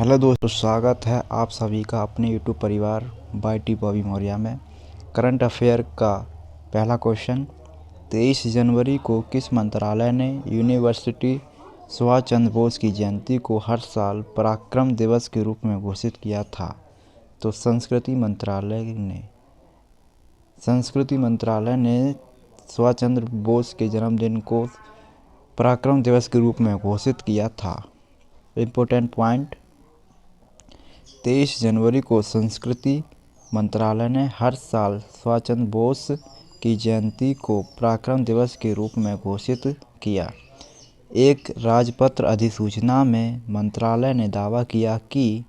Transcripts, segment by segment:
Hello दोस्तों, स्वागत है आप सभी का अपने यूट्यूब परिवार बाय टी बॉबी मौर्य में। करंट अफेयर का पहला क्वेश्चन, 23 जनवरी को किस मंत्रालय ने यूनिवर्सिटी सुभाष चंद्र बोस की जयंती को हर साल पराक्रम दिवस के रूप में घोषित किया था? तो संस्कृति मंत्रालय ने सुभाष चंद्र बोस के जन्मदिन को पराक्रम दिवस के रूप में घोषित किया था। इम्पोर्टेंट पॉइंट, 23 जनवरी को संस्कृति मंत्रालय ने हर साल सुभाष चंद्र बोस की जयंती को पराक्रम दिवस के रूप में घोषित किया। एक राजपत्र अधिसूचना में मंत्रालय ने दावा किया कि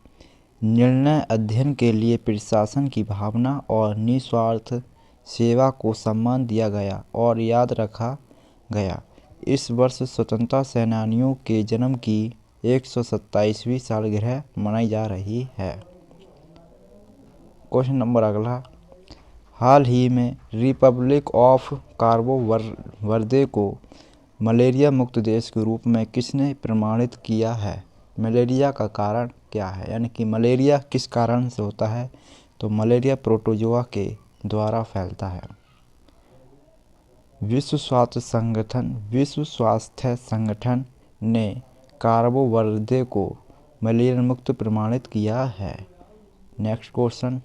निर्णय अध्ययन के लिए प्रशासन की भावना और निस्वार्थ सेवा को सम्मान दिया गया और याद रखा गया। इस वर्ष स्वतंत्रता सेनानियों के जन्म की 127वीं सालगिरह मनाई जा रही है। क्वेश्चन नंबर अगला, हाल ही में रिपब्लिक ऑफ काबो वर्दे को मलेरिया मुक्त देश के रूप में किसने प्रमाणित किया है? मलेरिया का कारण क्या है, यानी कि मलेरिया किस कारण से होता है? तो मलेरिया प्रोटोजोआ के द्वारा फैलता है। विश्व स्वास्थ्य संगठन ने काबो वर्दे को मलेरिया मुक्त प्रमाणित किया है। नेक्स्ट क्वेश्चन,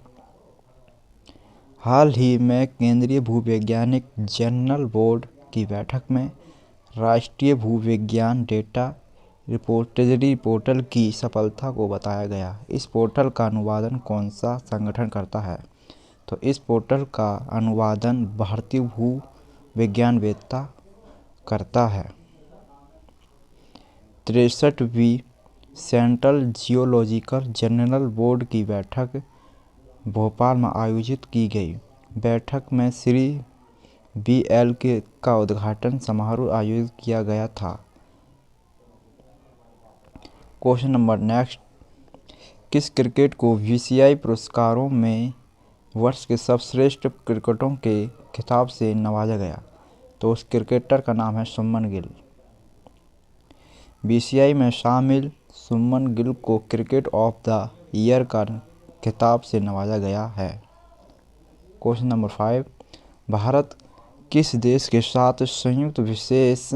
हाल ही में केंद्रीय भूवैज्ञानिक जनरल बोर्ड की बैठक में राष्ट्रीय भूविज्ञान डेटा रिपोजिटरी पोर्टल की सफलता को बताया गया। इस पोर्टल का अनुवादन कौन सा संगठन करता है? तो इस पोर्टल का अनुवादन भारतीय भूविज्ञानवेत्ता करता है। 63वीं सेंट्रल जियोलॉजिकल जनरल बोर्ड की बैठक भोपाल में आयोजित की गई। बैठक में श्री BL का उद्घाटन समारोह आयोजित किया गया था। क्वेश्चन नंबर नेक्स्ट, किस क्रिकेट को BCCI पुरस्कारों में वर्ष के सर्वश्रेष्ठ क्रिकेटरों के खिताब से नवाजा गया? तो उस क्रिकेटर का नाम है सुमन गिल। BCCI में शामिल सुमन गिल को क्रिकेट ऑफ द ईयर का खिताब से नवाजा गया है। क्वेश्चन नंबर 5, भारत किस देश के साथ संयुक्त विशेष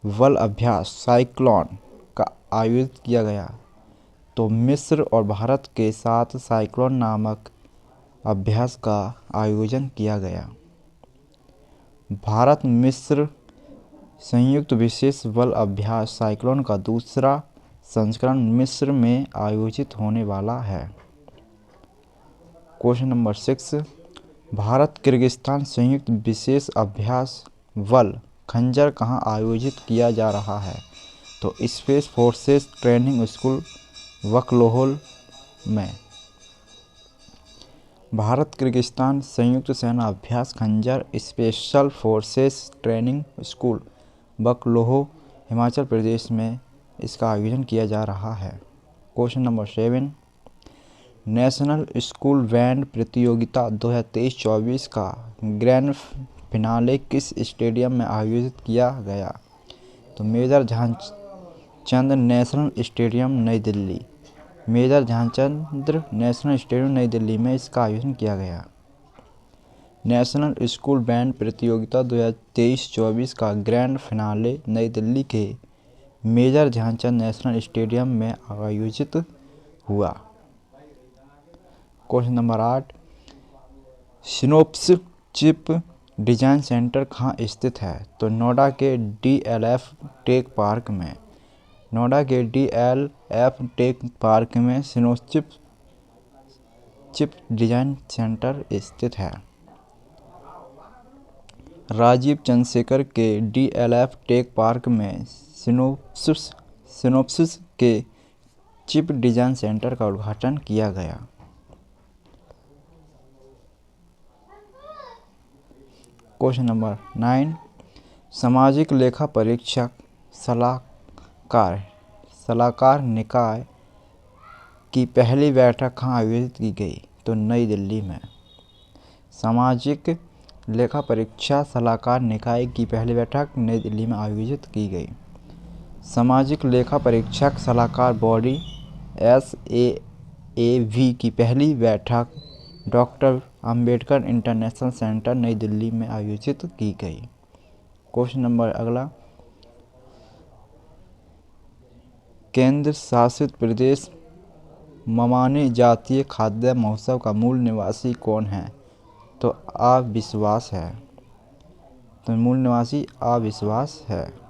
बल अभ्यास साइक्लोन का आयोजित किया गया? तो मिस्र और भारत के साथ साइक्लोन नामक अभ्यास का आयोजन किया गया। भारत मिस्र संयुक्त विशेष बल अभ्यास साइक्लोन का दूसरा संस्करण मिस्र में आयोजित होने वाला है। क्वेश्चन नंबर 6, भारत किर्गिस्तान संयुक्त विशेष अभ्यास बल खंजर कहाँ आयोजित किया जा रहा है? तो स्पेस फोर्सेस ट्रेनिंग स्कूल वकलोहोल में। भारत किर्गिस्तान संयुक्त सेना अभ्यास Khanjar special forces training school Bakloh Himachal Pradesh में इसका आयोजन किया जा रहा है। Question number 7, national school band प्रतियोगिता 2023-24 का ग्रैंड फिनाले किस स्टेडियम में आयोजित किया गया? तो major Dhyanchand national stadium Nai Delhi. Major Dhyanchand national stadium Nai Delhi में इसका आयोजन किया गया। नेशनल स्कूल बैंड प्रतियोगिता 2023-24 का ग्रैंड फिनाले नई दिल्ली के मेजर ध्यानचंद नेशनल स्टेडियम में आयोजित हुआ। Question number 8, synopsis chip design centre कहाँ स्थित है? तो नोएडा के DLF टेक पार्क में। नोएडा के DLF टेक पार्क में सिनोप्सिस चिप डिजाइन सेंटर स्थित है। राजीव चंद्रशेखर के DLF टेक पार्क में सिनोप्सिस के चिप डिजाइन सेंटर का उद्घाटन किया गया। क्वेश्चन नंबर 9, सामाजिक लेखा परीक्षक सलाहकार निकाय की पहली बैठक कहाँ आयोजित की गई? तो नई दिल्ली में। सामाजिक लेखा परीक्षा सलाहकार निकाय की पहली बैठक नई दिल्ली में आयोजित की गई। सामाजिक लेखा परीक्षक सलाहकार बॉडी SAAV की पहली बैठक डॉक्टर अंबेडकर इंटरनेशनल सेंटर नई दिल्ली में आयोजित की गई। क्वेश्चन नंबर अगला, केंद्र शासित प्रदेश ममानी जातीय खाद्य महोत्सव का मूल निवासी कौन है? तो अविश्वास है। तो मूल निवासी अविश्वास है।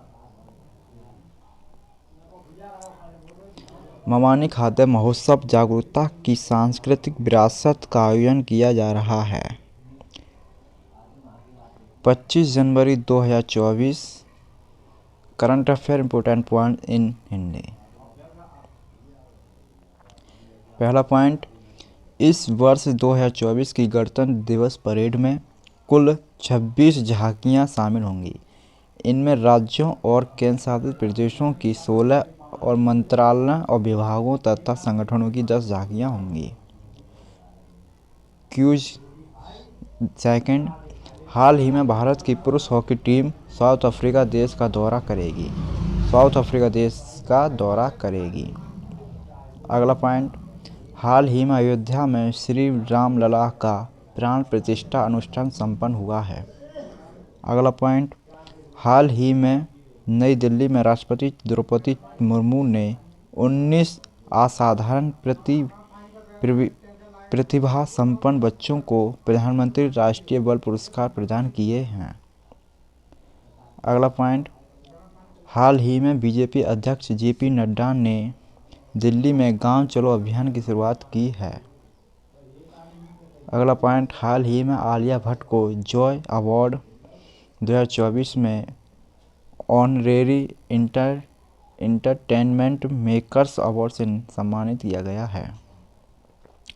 ममानी खाद्य महोत्सव जागरूकता की सांस्कृतिक विरासत का आयोजन किया जा रहा है। 25 जनवरी 2024। Current affair important point in Hindi. पहला पॉइंट, इस वर्ष 2024 की गणतंत्र दिवस परेड में कुल 26 झांकियां शामिल होंगी। इनमें राज्यों और केंद्र शासित प्रदेशों की 16 और मंत्रालयों और विभागों तथा संगठनों की 10 झांकियां होंगी। क्यूज सेकंड, हाल ही में भारत की पुरुष हॉकी टीम साउथ अफ्रीका देश का दौरा करेगी। अगला पॉइंट, हाल ही में अयोध्या में श्री राम लला का प्राण प्रतिष्ठा अनुष्ठान संपन्न हुआ है। अगला पॉइंट, हाल ही में नई दिल्ली में राष्ट्रपति द्रौपदी मुर्मू ने 19 असाधारण प्रतिभा संपन्न बच्चों को प्रधानमंत्री राष्ट्रीय बाल पुरस्कार प्रदान किए हैं। अगला पॉइंट, हाल ही में बीजेपी अध्यक्ष JP नड्डा ने दिल्ली में गांव चलो अभियान की शुरुआत की है। अगला पॉइंट, हाल ही में आलिया भट्ट को जॉय अवार्ड 2024 में ऑनरेरी इंटरटेनमेंट मेकर्स अवार्ड से सम्मानित किया गया है।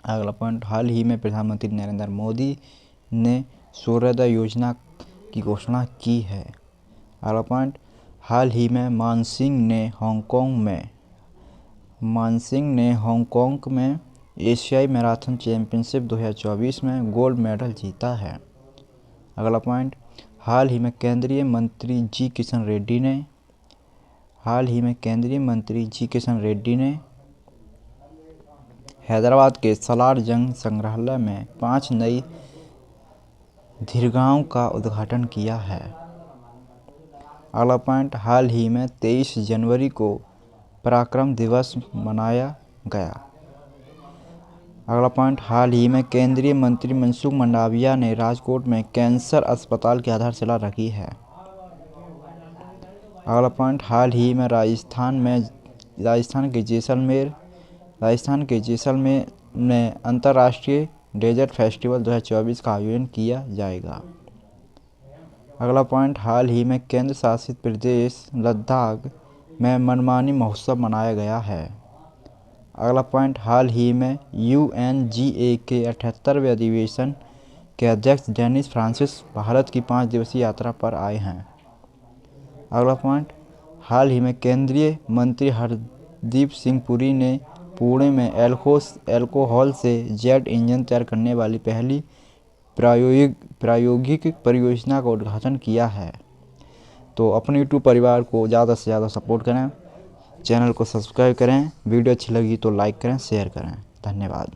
अगला पॉइंट, हाल ही में प्रधानमंत्री नरेंद्र मोदी ने सूर्योदय योजना की घोषणा की है। अगला पॉइंट, हाल ही में मानसिंह ने हांगकांग में एशियाई मैराथन चैंपियनशिप 2024 में गोल्ड मेडल जीता है। अगला पॉइंट, हाल ही में केंद्रीय मंत्री जी किशन रेड्डी ने हैदराबाद के सलार जंग संग्रहालय में 5 नई दीर्घाओं का उद्घाटन किया है। अगला पॉइंट, हाल ही में 23 जनवरी को पराक्रम दिवस मनाया गया। अगला पॉइंट, हाल ही में केंद्रीय मंत्री मनसुख मंडाविया ने राजकोट में कैंसर अस्पताल की आधारशिला रखी है। अगला पॉइंट, हाल ही में राजस्थान के जैसलमेर में अंतर्राष्ट्रीय डेजर्ट फेस्टिवल 2024 का आयोजन किया जाएगा। अगला पॉइंट, हाल ही में केंद्र शासित प्रदेश लद्दाख में मनमानी महोत्सव मनाया गया है। अगला पॉइंट, हाल ही में UNGA के 78वें अधिवेशन के अध्यक्ष डेनिस फ्रांसिस भारत की 5 दिवसीय यात्रा पर आए हैं। अगला पॉइंट, हाल ही में केंद्रीय मंत्री हरदीप सिंह पुरी ने पुणे में एल्कोहल से जेट इंजन तैयार करने वाली पहली प्रायोगिक परियोजना का उद्घाटन किया है। तो अपने YouTube परिवार को ज़्यादा से ज़्यादा सपोर्ट करें, चैनल को सब्सक्राइब करें, वीडियो अच्छी लगी तो लाइक करें, शेयर करें। धन्यवाद।